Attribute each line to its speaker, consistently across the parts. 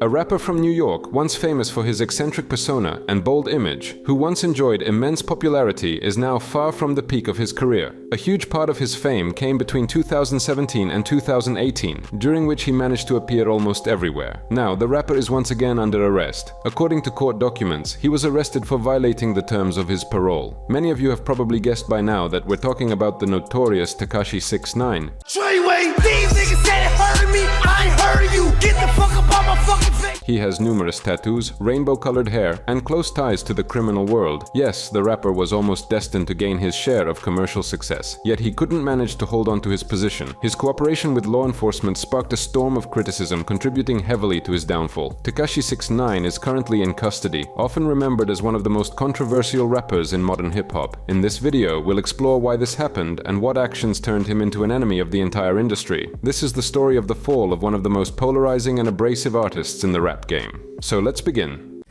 Speaker 1: A rapper from New York, once famous for his eccentric persona and bold image, who once enjoyed immense popularity, is now far from the peak of his career. A huge part of his fame came between 2017 and 2018, during which he managed to appear almost everywhere. Now, the rapper is once again under arrest. According to court documents, he was arrested for violating the terms of his parole. Many of you have probably guessed by now that we're talking about the notorious Tekashi 6ix9ine.
Speaker 2: Treyway, these niggas said it hurt me, I ain't heard you. Get the fuck up on my fucking face.
Speaker 1: He has numerous tattoos, rainbow-colored hair, and close ties to the criminal world. Yes, the rapper was almost destined to gain his share of commercial success, yet he couldn't manage to hold on to his position. His cooperation with law enforcement sparked a storm of criticism, contributing heavily to his downfall. Tekashi 6ix9ine is currently in custody, often remembered as one of the most controversial rappers in modern hip-hop. In this video, we'll explore why this happened and what actions turned him into an enemy of the entire industry. This is the story of the fall of one of the most polarizing and abrasive artists in the rap game. So let's begin.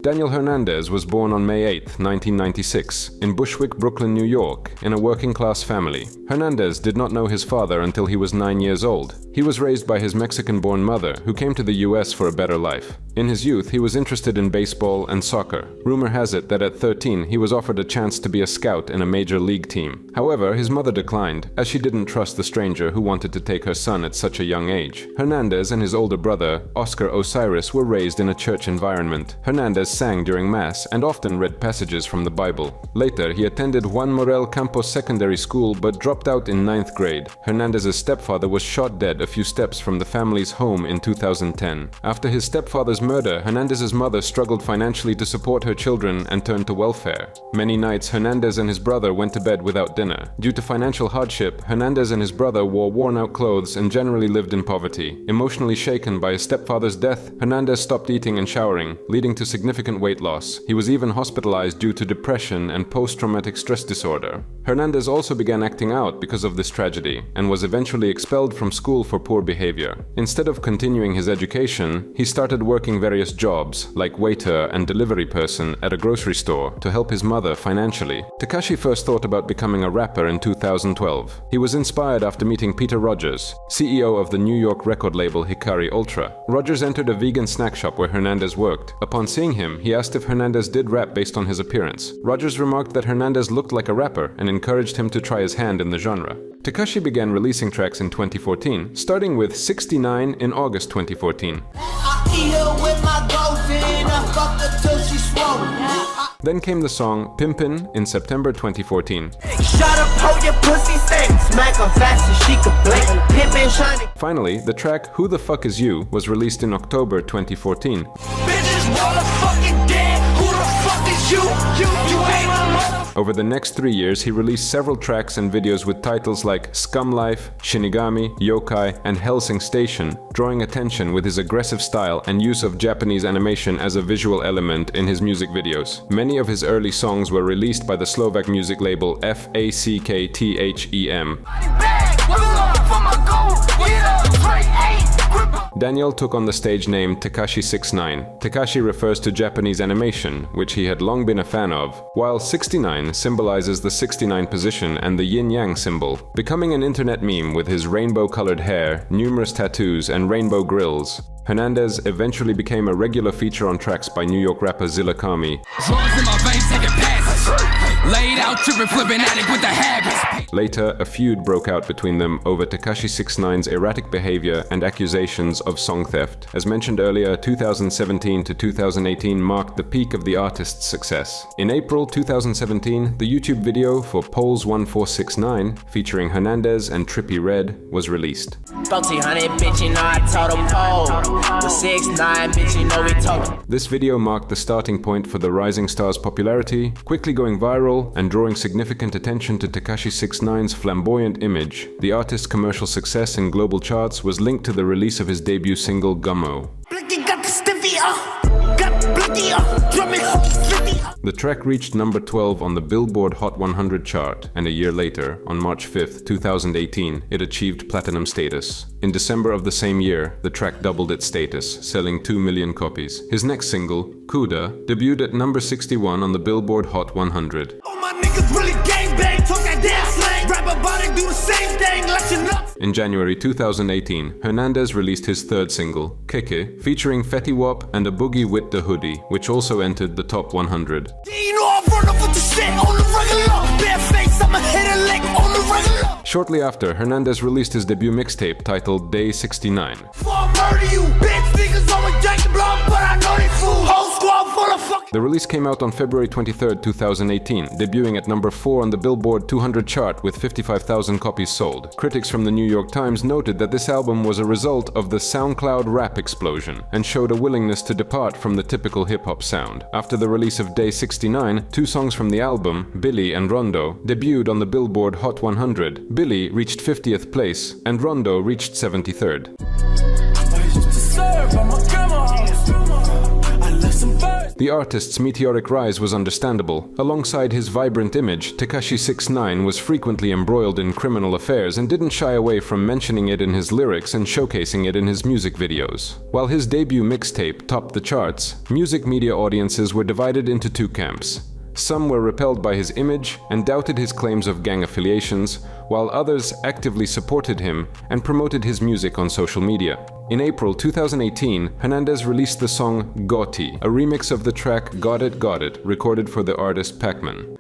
Speaker 1: Daniel Hernandez was born on May 8, 1996, in Bushwick, Brooklyn, New York, in a working-class family. Hernandez did not know his father until he was 9 years old. He was raised by his Mexican-born mother, who came to the US for a better life. In his youth, he was interested in baseball and soccer. Rumor has it that at 13, he was offered a chance to be a scout in a major league team. However, his mother declined, as she didn't trust the stranger who wanted to take her son at such a young age. Hernandez and his older brother, Oscar Osiris, were raised in a church environment. Hernandez sang during Mass and often read passages from the Bible. Later, he attended Juan Morel Campos Secondary School but dropped out in 9th grade. Hernandez's stepfather was shot dead a few steps from the family's home in 2010. After his stepfather's murder, Hernandez's mother struggled financially to support her children and turned to welfare. Many nights, Hernandez and his brother went to bed without dinner. Due to financial hardship, Hernandez and his brother wore worn-out clothes and generally lived in poverty. Emotionally shaken by his stepfather's death, Hernandez stopped eating and showering, leading to significant weight loss. He was even hospitalized due to depression and post-traumatic stress disorder. Hernandez also began acting out because of this tragedy and was eventually expelled from school for poor behavior. Instead of continuing his education, he started working various jobs, like waiter and delivery person at a grocery store, to help his mother financially. Tekashi first thought about becoming a rapper in 2012. He was inspired after meeting Peter Rogers, CEO of the New York record label Hikari Ultra. Rogers entered a vegan snack shop where Hernandez worked. Upon seeing him, he asked if Hernandez did rap based on his appearance. Rogers remarked that Hernandez looked like a rapper and encouraged him to try his hand in the genre. Tekashi began releasing tracks in 2014, starting with 6ix9ine in August 2014. Then came the song Pimpin' in September 2014. Finally, the track Who the Fuck Is You was released in October 2014. Over the next 3 years, he released several tracks and videos with titles like Scum Life, Shinigami, Yokai, and Helsing Station, drawing attention with his aggressive style and use of Japanese animation as a visual element in his music videos. Many of his early songs were released by the Slovak music label FACKTHEM. Daniel took on the stage name Tekashi 6ix9ine. Tekashi refers to Japanese animation, which he had long been a fan of, while 6ix9ine symbolizes the 69 position and the yin-yang symbol. Becoming an internet meme with his rainbow-colored hair, numerous tattoos, and rainbow grills, Hernandez eventually became a regular feature on tracks by New York rapper Zilla Kami. Later, a feud broke out between them over Tekashi 6ix9ine's erratic behavior and accusations of song theft. As mentioned earlier, 2017 to 2018 marked the peak of the artist's success. In April 2017, the YouTube video for Poles 1469, featuring Hernandez and Trippie Redd, was released. This video marked the starting point for the rising star's popularity, quickly going viral and drawing significant attention to Tekashi 6ix9ine's flamboyant image. The artist's commercial success in global charts was linked to the release of his debut single Gummo. The track reached number 12 on the Billboard Hot 100 chart, and a year later, on March 5, 2018, it achieved platinum status. In December of the same year, the track doubled its status, selling 2 million copies. His next single, Kuda, debuted at number 61 on the Billboard Hot 100.
Speaker 3: Oh, my niggas really gang bang, talk that
Speaker 2: damn slang. Rap about it, do the same thing, let you know.
Speaker 1: In January 2018, Hernandez released his third single, Keke, featuring Fetty Wap and a boogie with the hoodie, which also entered the top 100.
Speaker 2: You know I run up with the shit on the regular. Bare face, I'ma hit a lick on the regular.
Speaker 1: Shortly after, Hernandez released his debut mixtape titled Day 69.
Speaker 2: Before I murder you, bitch niggas always drinking blood, but I know they fool. Whole squad full of fucking.
Speaker 1: The release came out on February 23, 2018, debuting at number 4 on the Billboard 200 chart with 55,000 copies sold. Critics from the New York Times noted that this album was a result of the SoundCloud rap explosion and showed a willingness to depart from the typical hip-hop sound. After the release of Day 69, 2 songs from the album, Billy and Rondo, debuted on the Billboard Hot 100. Billy reached 50th place and Rondo reached 73rd. The artist's meteoric rise was understandable. Alongside his vibrant image, Tekashi 6ix9ine was frequently embroiled in criminal affairs and didn't shy away from mentioning it in his lyrics and showcasing it in his music videos. While his debut mixtape topped the charts, music media audiences were divided into 2 camps. Some were repelled by his image and doubted his claims of gang affiliations, while others actively supported him and promoted his music on social media. In April 2018, Hernandez released the song Gotti, a remix of the track Got It, recorded for the artist Pac-Man.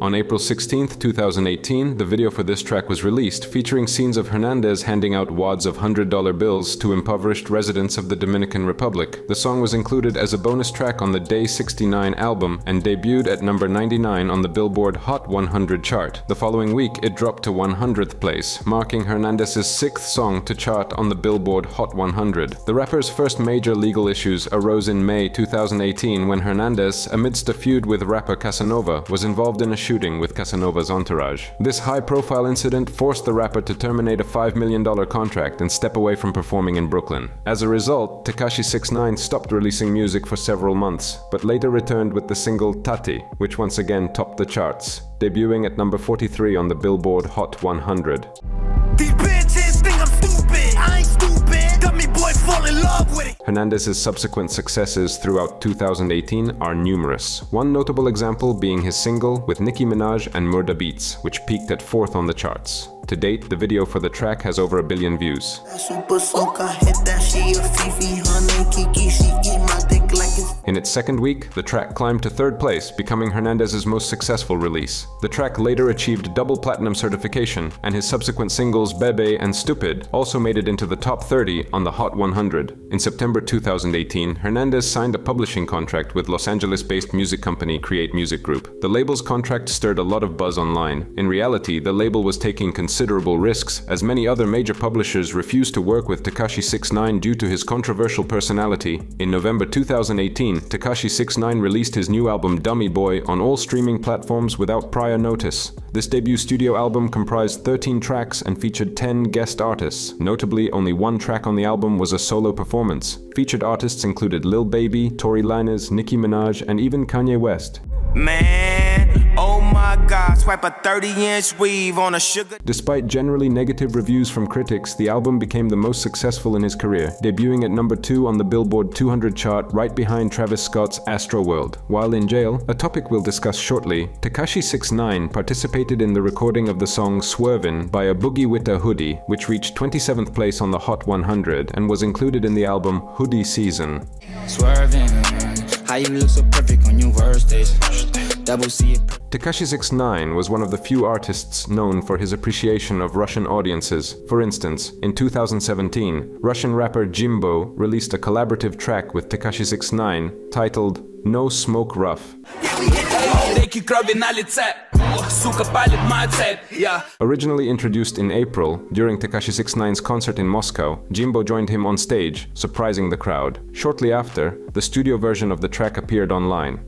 Speaker 1: On April 16, 2018, the video for this track was released, featuring scenes of Hernandez handing out wads of $100 bills to impoverished residents of the Dominican Republic. The song was included as a bonus track on the Day 69 album and debuted at number 99 on the Billboard Hot 100 chart. The following week, it dropped to 100th place, marking Hernandez's 6th song to chart on the Billboard Hot 100. The rapper's first major legal issues arose in May 2018 when Hernandez, amidst a feud with rapper Casanova, was involved in a shooting with Casanova's entourage. This high-profile incident forced the rapper to terminate a $5 million contract and step away from performing in Brooklyn. As a result, Tekashi 6ix9ine stopped releasing music for several months, but later returned with the single Tati, which once again topped the charts, debuting at number 43 on the Billboard Hot 100.
Speaker 2: These bitches think I'm stupid. I ain't stupid. Got me boy fall in love with it.
Speaker 1: Hernandez's subsequent successes throughout 2018 are numerous. One notable example being his single with Nicki Minaj and Murda Beats, which peaked at 4th on the charts. To date, the video for the track has over 1 billion views. In its second week, the track climbed to 3rd place, becoming Hernandez's most successful release. The track later achieved double platinum certification, and his subsequent singles Bebe and Stupid also made it into the top 30 on the Hot 100. In September 2018, Hernandez signed a publishing contract with Los Angeles-based music company Create Music Group. The label's contract stirred a lot of buzz online. In reality, the label was taking considerable risks, as many other major publishers refused to work with Tekashi 6ix9ine due to his controversial personality. In November 2018, Tekashi 6ix9ine released his new album Dummy Boy on all streaming platforms without prior notice. This debut studio album comprised 13 tracks and featured 10 guest artists. Notably, only 1 track on the album was a solo performance. Featured artists included Lil Baby, Tory Lanez, Nicki Minaj, and even Kanye West.
Speaker 2: Man, oh my God, swipe a 30-inch weave on a sugar.
Speaker 1: Despite generally negative reviews from critics, the album became the most successful in his career, debuting at number 2 on the Billboard 200 chart right behind Travis Scott's Astroworld. While in jail, a topic we'll discuss shortly, Tekashi 6ix9ine participated in the recording of the song Swervin' by a Boogie with a Hoodie, which reached 27th place on the Hot 100 and was included in the album Hoodie Season.
Speaker 3: Swerving, how you look so perfect on your worst days.
Speaker 1: Tekashi 6ix9ine was one of the few artists known for his appreciation of Russian audiences. For instance, in 2017, Russian rapper Jimbo released a collaborative track with Tekashi 6ix9ine titled No Smoke Rough. Originally introduced in April, during Tekashi 6ix9ine's concert in Moscow, Jimbo joined him on stage, surprising the crowd. Shortly after, the studio version of the track appeared online.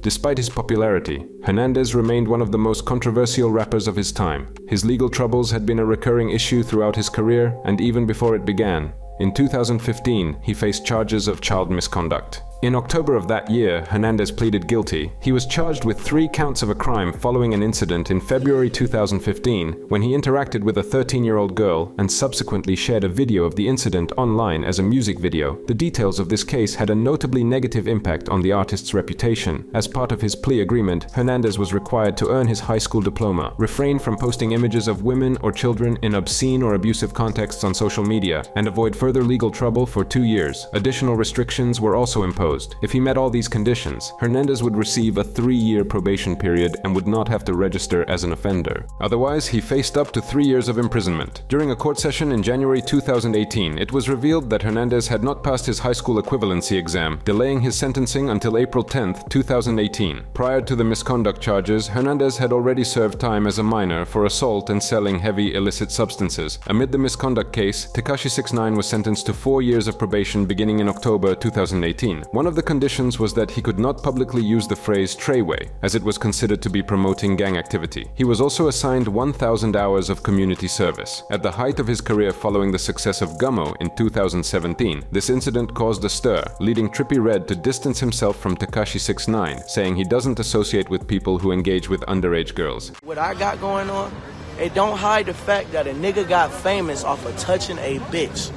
Speaker 1: Despite his popularity, Hernandez remained one of the most controversial rappers of his time. His legal troubles had been a recurring issue throughout his career and even before it began. In 2015, he faced charges of child misconduct. In October of that year, Hernandez pleaded guilty. He was charged with 3 counts of a crime following an incident in February 2015 when he interacted with a 13-year-old girl and subsequently shared a video of the incident online as a music video. The details of this case had a notably negative impact on the artist's reputation. As part of his plea agreement, Hernandez was required to earn his high school diploma, refrain from posting images of women or children in obscene or abusive contexts on social media, and avoid further legal trouble for 2 years. Additional restrictions were also imposed. If he met all these conditions, Hernandez would receive a 3-year probation period and would not have to register as an offender. Otherwise, he faced up to 3 years of imprisonment. During a court session in January 2018, it was revealed that Hernandez had not passed his high school equivalency exam, delaying his sentencing until April 10, 2018. Prior to the misconduct charges, Hernandez had already served time as a minor for assault and selling heavy illicit substances. Amid the misconduct case, Tekashi 6ix9ine was sentenced to 4 years of probation beginning in October 2018. One of the conditions was that he could not publicly use the phrase treyway, as it was considered to be promoting gang activity. He was also assigned 1,000 hours of community service. At the height of his career following the success of Gummo in 2017, this incident caused a stir, leading Trippie Redd to distance himself from Tekashi 6ix9ine, saying he doesn't associate with people who engage with underage girls.
Speaker 4: What I got going on, it don't hide the fact that a nigga got famous off of touching a bitch,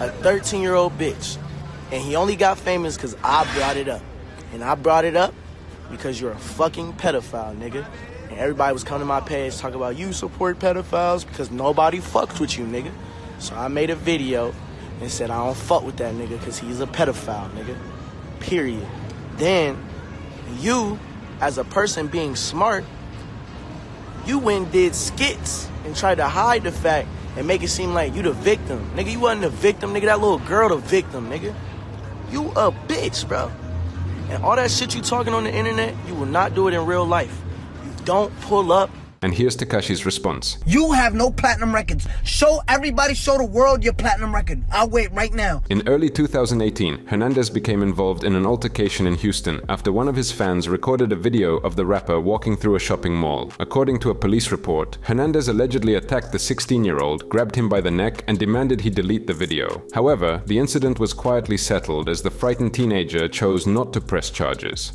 Speaker 4: a 13-year-old bitch. And he only got famous because I brought it up. And I brought it up because you're a fucking pedophile, nigga. And everybody was coming to my page talking about you support pedophiles because nobody fucks with you, nigga. So I made a video and said I don't fuck with that nigga because he's a pedophile, nigga. Period. Then, you, as a person being smart, you went and did skits and tried to hide the fact and make it seem like you the victim. Nigga, you wasn't the victim, nigga. That little girl the victim, nigga. You a bitch, bro. And all that shit you talking on the internet, you will not do it in real life. You don't pull up.
Speaker 1: And here's Tekashi's response.
Speaker 2: You have no platinum records. Show everybody, show the world your platinum record. I'll wait right now.
Speaker 1: In early 2018, Hernandez became involved in an altercation in Houston after one of his fans recorded a video of the rapper walking through a shopping mall. According to a police report, Hernandez allegedly attacked the 16-year-old, grabbed him by the neck, and demanded he delete the video. However, the incident was quietly settled as the frightened teenager chose not to press charges.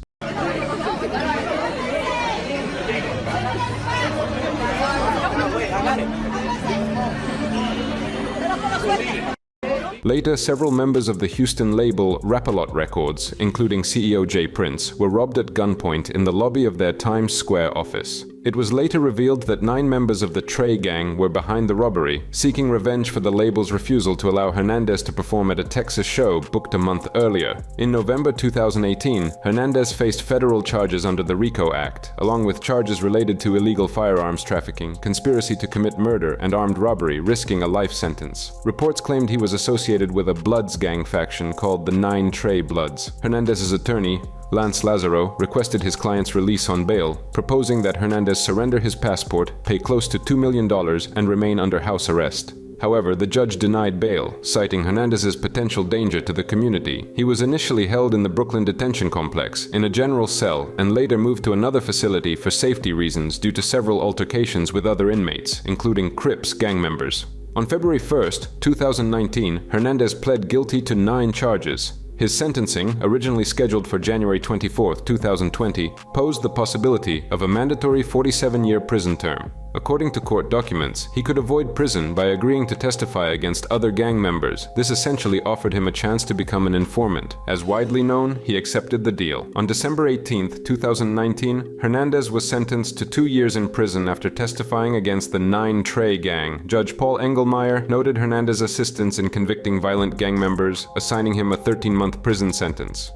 Speaker 1: Later, several members of the Houston label Rap-A-Lot Records, including CEO Jay Prince, were robbed at gunpoint in the lobby of their Times Square office. It was later revealed that 9 members of the Trey gang were behind the robbery, seeking revenge for the label's refusal to allow Hernandez to perform at a Texas show booked a month earlier. In November 2018, Hernandez faced federal charges under the RICO Act, along with charges related to illegal firearms trafficking, conspiracy to commit murder, and armed robbery, risking a life sentence. Reports claimed he was associated with a Bloods gang faction called the 9 Trey Bloods. Hernandez's attorney, Lance Lazaro, requested his client's release on bail, proposing that Hernandez surrender his passport, pay close to $2 million, and remain under house arrest. However, the judge denied bail, citing Hernandez's potential danger to the community. He was initially held in the Brooklyn Detention Complex, in a general cell, and later moved to another facility for safety reasons due to several altercations with other inmates, including Crips gang members. On February 1st, 2019, Hernandez pled guilty to 9 charges. His sentencing, originally scheduled for January 24, 2020, posed the possibility of a mandatory 47-year prison term. According to court documents, he could avoid prison by agreeing to testify against other gang members. This essentially offered him a chance to become an informant. As widely known, he accepted the deal. On December 18, 2019, Hernandez was sentenced to 2 years in prison after testifying against the 9 Trey gang. Judge Paul Engelmeyer noted Hernandez's assistance in convicting violent gang members, assigning him a 13-month prison sentence.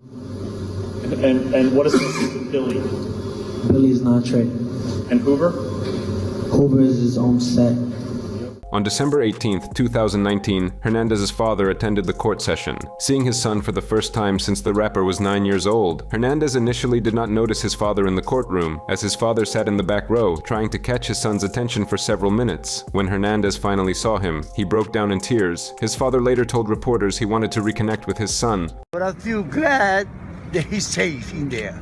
Speaker 5: And what is Billy?
Speaker 6: Billy is not Trey.
Speaker 5: And Hoover?
Speaker 6: Hoover is his own set.
Speaker 1: On December 18, 2019, Hernandez's father attended the court session. Seeing his son for the first time since the rapper was 9 years old, Hernandez initially did not notice his father in the courtroom, as his father sat in the back row, trying to catch his son's attention for several minutes. When Hernandez finally saw him, he broke down in tears. His father later told reporters he wanted to reconnect with his son.
Speaker 7: But I feel glad that he's safe in there.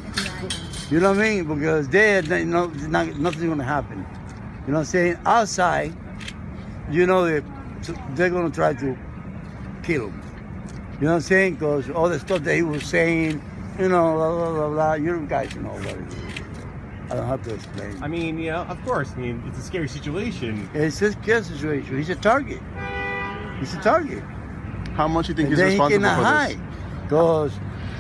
Speaker 7: You know what I mean? Because there, nothing's gonna happen. You know what I'm saying? Outside, you know they're gonna try to kill him. You know what I'm saying? Because all the stuff that he was saying, you know, blah, blah, blah, blah. You guys know what it is. I don't have to explain.
Speaker 8: I mean, yeah, of course. I mean, it's a scary situation.
Speaker 7: It's a scary situation. He's a target. He's a target.
Speaker 9: How much you think
Speaker 7: And
Speaker 9: he's
Speaker 7: then he
Speaker 9: responsible
Speaker 7: cannot
Speaker 9: for
Speaker 7: hide. Because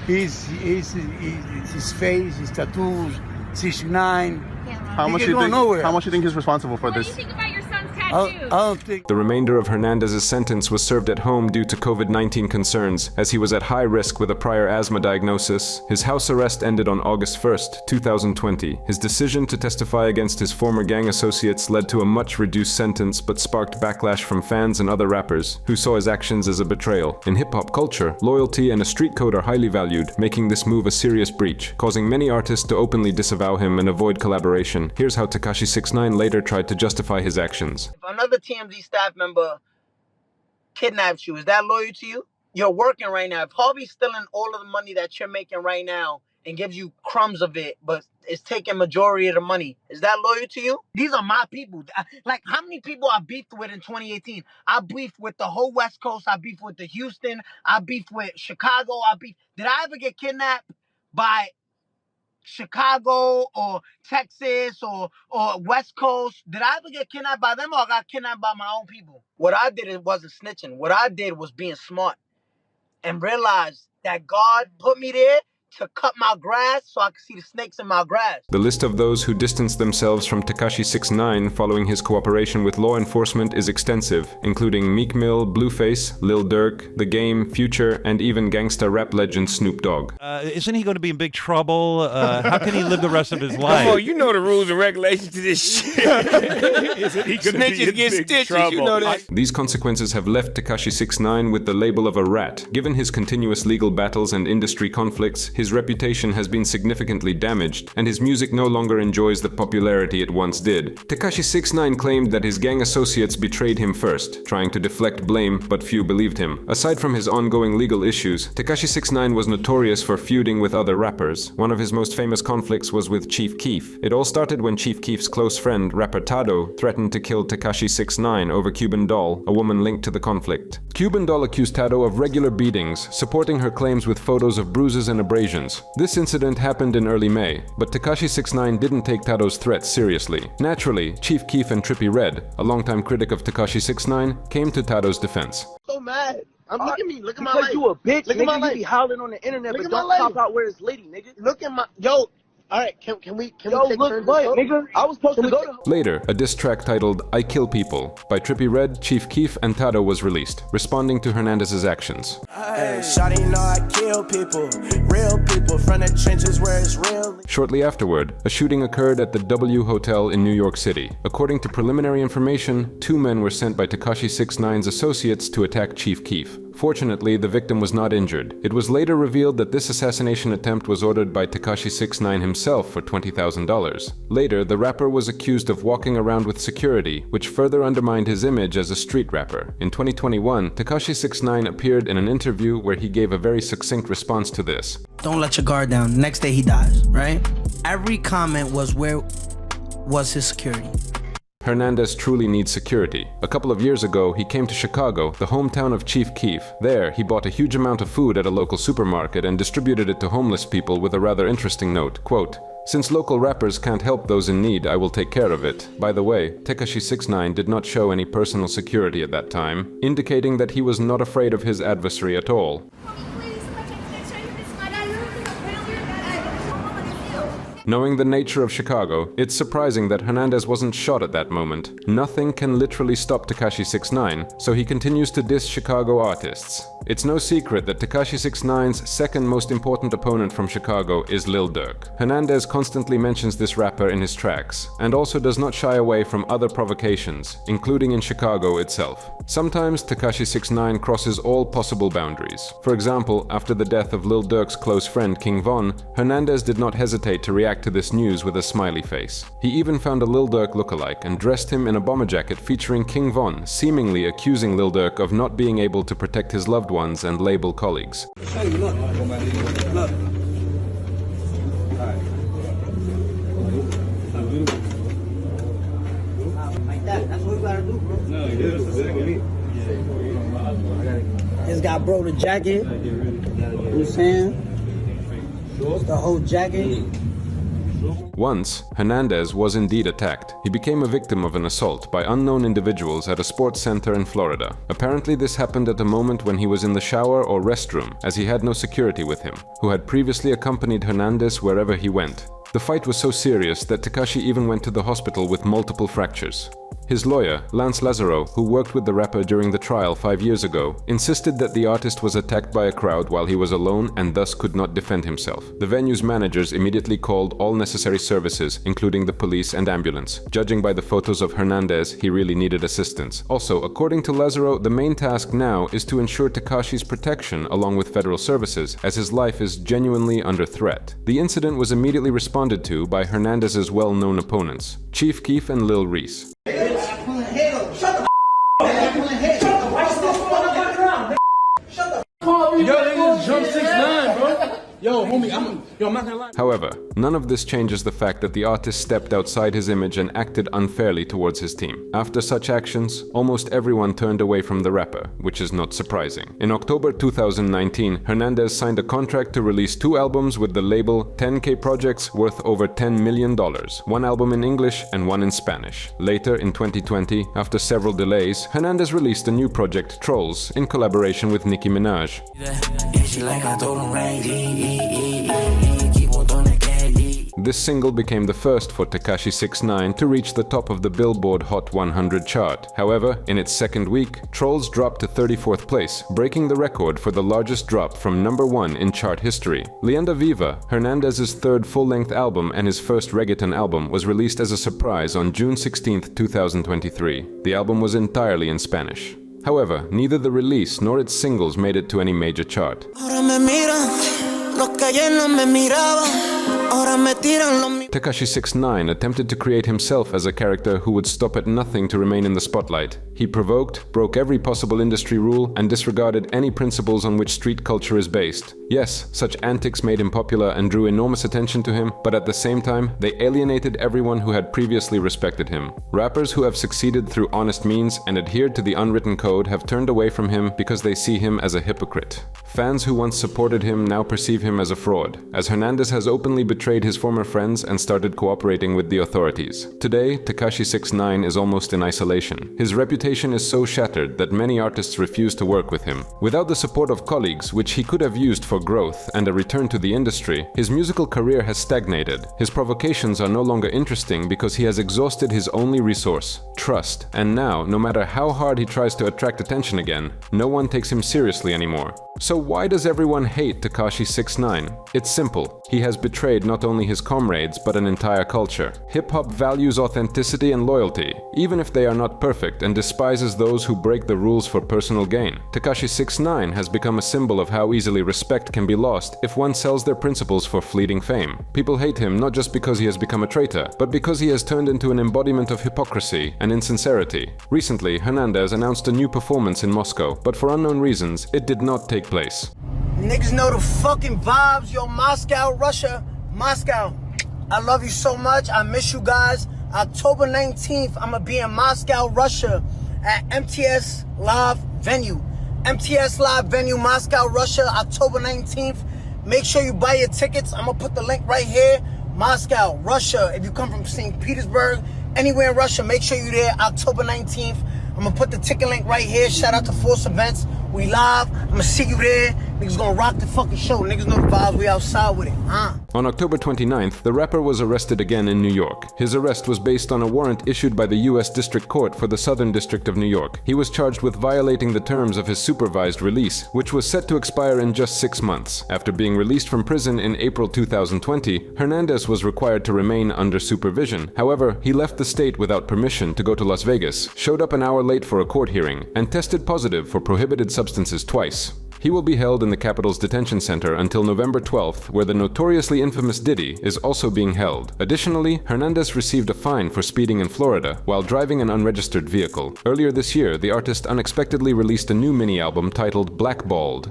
Speaker 7: his face, his tattoos, 69.
Speaker 9: How much you think he's responsible for
Speaker 10: What do
Speaker 9: this?
Speaker 10: you think about your son's
Speaker 7: I
Speaker 10: tattoos?
Speaker 7: don't think.
Speaker 1: The remainder of Hernandez's sentence was served at home due to COVID-19 concerns, as he was at high risk with a prior asthma diagnosis. His house arrest ended on August 1st, 2020. His decision to testify against his former gang associates led to a much reduced sentence, but sparked backlash from fans and other rappers, who saw his actions as a betrayal. In hip-hop culture, loyalty and a street code are highly valued, making this move a serious breach, causing many artists to openly disavow him and avoid collaboration. Here's how Tekashi 6ix9ine later tried to justify his actions.
Speaker 11: If another TMZ staff member kidnaps you, is that loyal to you? You're working right now. If Harvey's stealing all of the money that you're making right now and gives you crumbs of it, but is taking majority of the money, is that loyal to you? These are my people. Like, how many people I beefed with in 2018? I beefed with the whole West Coast. I beefed with the Houston. I beefed with Chicago. Did I ever get kidnapped by Chicago or Texas or West Coast? Did I ever get kidnapped by them, or I got kidnapped by my own people? What I did, it wasn't snitching. What I did was being smart and realize that God put me there to cut my grass so I could see the snakes in my grass.
Speaker 1: The list of those who distanced themselves from Tekashi 6ix9ine following his cooperation with law enforcement is extensive, including Meek Mill, Blueface, Lil Durk, The Game, Future, and even gangsta rap legend Snoop Dogg.
Speaker 12: Isn't he going to be in big trouble? How can he live the rest of his life?
Speaker 13: Come on, you know the rules and regulations to this shit.
Speaker 12: Isn't he going to be
Speaker 13: Snitches
Speaker 12: in
Speaker 13: get
Speaker 12: big
Speaker 13: stitches,
Speaker 12: trouble?
Speaker 13: you know that.
Speaker 1: These consequences have left Tekashi 6ix9ine with the label of a rat. Given his continuous legal battles and industry conflicts, his reputation has been significantly damaged, and his music no longer enjoys the popularity it once did. Tekashi 6ix9ine claimed that his gang associates betrayed him first, trying to deflect blame, but few believed him. Aside from his ongoing legal issues, Tekashi 6ix9ine was notorious for feuding with other rappers. One of his most famous conflicts was with Chief Keef. It all started when Chief Keef's close friend, rapper Tado, threatened to kill Tekashi 6ix9ine over Cuban Doll, a woman linked to the conflict. Cuban Doll accused Tado of regular beatings, supporting her claims with photos of bruises and abrasions. This incident happened in early May, but Tekashi 6ix9ine didn't take Tado's threats seriously. Naturally, Chief Keef and Trippie Redd, a longtime critic of Tekashi 6ix9ine, came to Tado's defense.
Speaker 11: So mad. Look at me. Look at my
Speaker 4: Because
Speaker 11: life.
Speaker 4: you a bitch,
Speaker 11: Look at my
Speaker 4: nigga. You
Speaker 11: life.
Speaker 4: be howling on the internet,
Speaker 11: Look
Speaker 4: but
Speaker 11: at my
Speaker 4: don't
Speaker 11: life.
Speaker 4: talk out where it's litty, nigga.
Speaker 11: Look at my... Yo, all right, can we take
Speaker 4: look
Speaker 11: turns?
Speaker 4: what, nigga? I was supposed to go to...
Speaker 1: Later, a diss track titled I Kill People by Trippie Redd, Chief Keef, and Tado was released, responding to Hernandez's actions.
Speaker 2: Hey, shawty know I kill people, real people from the trenches where it's real.
Speaker 1: Shortly afterward, a shooting occurred at the W Hotel in New York City. According to preliminary information, 2 men were sent by Tekashi 6ix9ine's associates to attack Chief Keef. Fortunately, the victim was not injured. It was later revealed that this assassination attempt was ordered by Tekashi 6ix9ine himself for $20,000. Later, the rapper was accused of walking around with security, which further undermined his image as a street rapper. In 2021, Tekashi 6ix9ine appeared in an interview where he gave a very succinct response to this.
Speaker 4: Don't let your guard down. Next day he dies, right? Every comment was where was his security.
Speaker 1: Hernandez truly needs security. A couple of years ago, he came to Chicago, the hometown of Chief Keef. There, he bought a huge amount of food at a local supermarket and distributed it to homeless people with a rather interesting note, quote, "Since local rappers can't help those in need, I will take care of it." By the way, Tekashi 6ix9ine did not show any personal security at that time, indicating that he was not afraid of his adversary at all. Knowing the nature of Chicago, it's surprising that Hernandez wasn't shot at that moment. Nothing can literally stop Tekashi 6ix9ine, so he continues to diss Chicago artists. It's no secret that Tekashi 6ix9ine's second most important opponent from Chicago is Lil Durk. Hernandez constantly mentions this rapper in his tracks, and also does not shy away from other provocations, including in Chicago itself. Sometimes Tekashi 6ix9ine crosses all possible boundaries. For example, after the death of Lil Durk's close friend King Von, Hernandez did not hesitate to react to this news with a smiley face. He even found a Lil Durk lookalike and dressed him in a bomber jacket featuring King Von, seemingly accusing Lil Durk of not being able to protect his loved ones and label colleagues.
Speaker 4: Hey, look. Look. Like that. That's what we gotta do, bro. No, you did it.
Speaker 7: It's got bro the jacket. You know what I'm saying? It's the whole jacket.
Speaker 1: Once, Hernandez was indeed attacked. He became a victim of an assault by unknown individuals at a sports center in Florida. Apparently this happened at a moment when he was in the shower or restroom, as he had no security with him, who had previously accompanied Hernandez wherever he went. The fight was so serious that Tekashi even went to the hospital with multiple fractures. His lawyer, Lance Lazaro, who worked with the rapper during the trial 5 years ago, insisted that the artist was attacked by a crowd while he was alone and thus could not defend himself. The venue's managers immediately called all necessary services, including the police and ambulance. Judging by the photos of Hernandez, he really needed assistance. Also, according to Lazaro, the main task now is to ensure Tekashi's protection along with federal services, as his life is genuinely under threat. The incident was immediately responded to by Hernandez's well-known opponents, Chief Keef and Lil Reese. However, none of this changes the fact that the artist stepped outside his image and acted unfairly towards his team. After such actions, almost everyone turned away from the rapper, which is not surprising. In October 2019, Hernandez signed a contract to release 2 albums with the label 10K Projects worth over $10 million, 1 album in English and 1 in Spanish. Later, in 2020, after several delays, Hernandez released a new project, Trolls, in collaboration with Nicki Minaj. This single became the first for Tekashi 6ix9ine to reach the top of the Billboard Hot 100 chart. However, in its second week, Trolls dropped to 34th place, breaking the record for the largest drop from number 1 in chart history. Leyenda Viva, Hernandez's third full-length album and his first reggaeton album, was released as a surprise on June 16, 2023. The album was entirely in Spanish. However, neither the release nor its singles made it to any major chart. Tekashi 6ix9ine attempted to create himself as a character who would stop at nothing to remain in the spotlight. He provoked, broke every possible industry rule, and disregarded any principles on which street culture is based. Yes, such antics made him popular and drew enormous attention to him, but at the same time, they alienated everyone who had previously respected him. Rappers who have succeeded through honest means and adhered to the unwritten code have turned away from him because they see him as a hypocrite. Fans who once supported him now perceive him as a fraud, as Hernandez has openly betrayed his former friends and started cooperating with the authorities. Today, Tekashi 6ix9ine is almost in isolation. His reputation is so shattered that many artists refuse to work with him. Without the support of colleagues, which he could have used for growth and a return to the industry, his musical career has stagnated. His provocations are no longer interesting because he has exhausted his only resource, trust, and now, no matter how hard he tries to attract attention again, no one takes him seriously anymore. So why does everyone hate Tekashi 6ix9ine? It's simple. He has betrayed not only his comrades, but an entire culture. Hip-hop values authenticity and loyalty, even if they are not perfect, and despises those who break the rules for personal gain. Tekashi 6ix9ine has become a symbol of how easily respect can be lost if one sells their principles for fleeting fame. People hate him not just because he has become a traitor, but because he has turned into an embodiment of hypocrisy and insincerity. Recently, Hernandez announced a new performance in Moscow, but for unknown reasons, it did not take place.
Speaker 11: Niggas know the fucking vibes, yo. Moscow, Russia, Moscow. I love you so much. I miss you guys. October 19th, I'm gonna be in Moscow, Russia at MTS Live Venue. MTS Live Venue, Moscow, Russia, October 19th. Make sure you buy your tickets. I'm gonna put the link right here. Moscow, Russia. If you come from St. Petersburg, anywhere in Russia, make sure you're there October 19th. I'm gonna put the ticket link right here. Shout out to Force Events. We live. I'm gonna see you there. Niggas gonna rock the fucking show. Niggas know the vibes. We outside with it.
Speaker 1: On October 29th, the rapper was arrested again in New York. His arrest was based on a warrant issued by the U.S. District Court for the Southern District of New York. He was charged with violating the terms of his supervised release, which was set to expire in just 6 months. After being released from prison in April 2020, Hernandez was required to remain under supervision. However, he left the state without permission to go to Las Vegas, showed up an hour late for a court hearing, and tested positive for prohibited substances twice. He will be held in the capital's detention center until November 12th, where the notoriously infamous Diddy is also being held. Additionally, Hernandez received a fine for speeding in Florida while driving an unregistered vehicle. Earlier this year, the artist unexpectedly released a new mini-album titled Blackballed.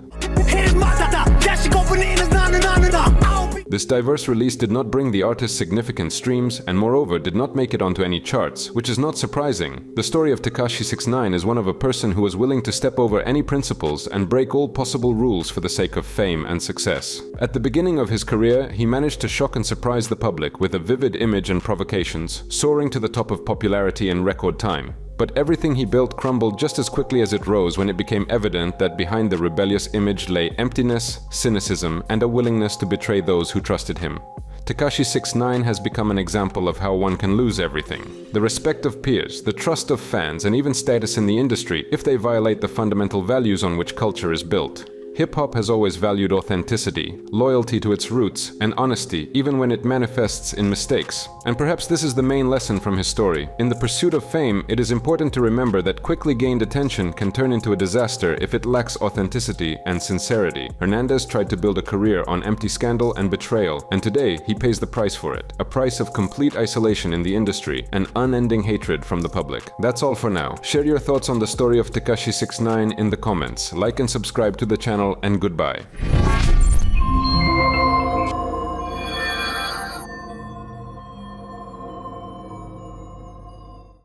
Speaker 1: This diverse release did not bring the artist significant streams and moreover did not make it onto any charts, which is not surprising. The story of Tekashi 6ix9ine is one of a person who was willing to step over any principles and break all possible rules for the sake of fame and success. At the beginning of his career, he managed to shock and surprise the public with a vivid image and provocations, soaring to the top of popularity in record time. But everything he built crumbled just as quickly as it rose when it became evident that behind the rebellious image lay emptiness, cynicism, and a willingness to betray those who trusted him. Tekashi 6ix9ine has become an example of how one can lose everything. The respect of peers, the trust of fans, and even status in the industry if they violate the fundamental values on which culture is built. Hip-hop has always valued authenticity, loyalty to its roots, and honesty even when it manifests in mistakes. And perhaps this is the main lesson from his story. In the pursuit of fame, it is important to remember that quickly gained attention can turn into a disaster if it lacks authenticity and sincerity. Hernandez tried to build a career on empty scandal and betrayal, and today he pays the price for it. A price of complete isolation in the industry and unending hatred from the public. That's all for now. Share your thoughts on the story of Tekashi 6ix9ine in the comments. Like and subscribe to the channel, and goodbye.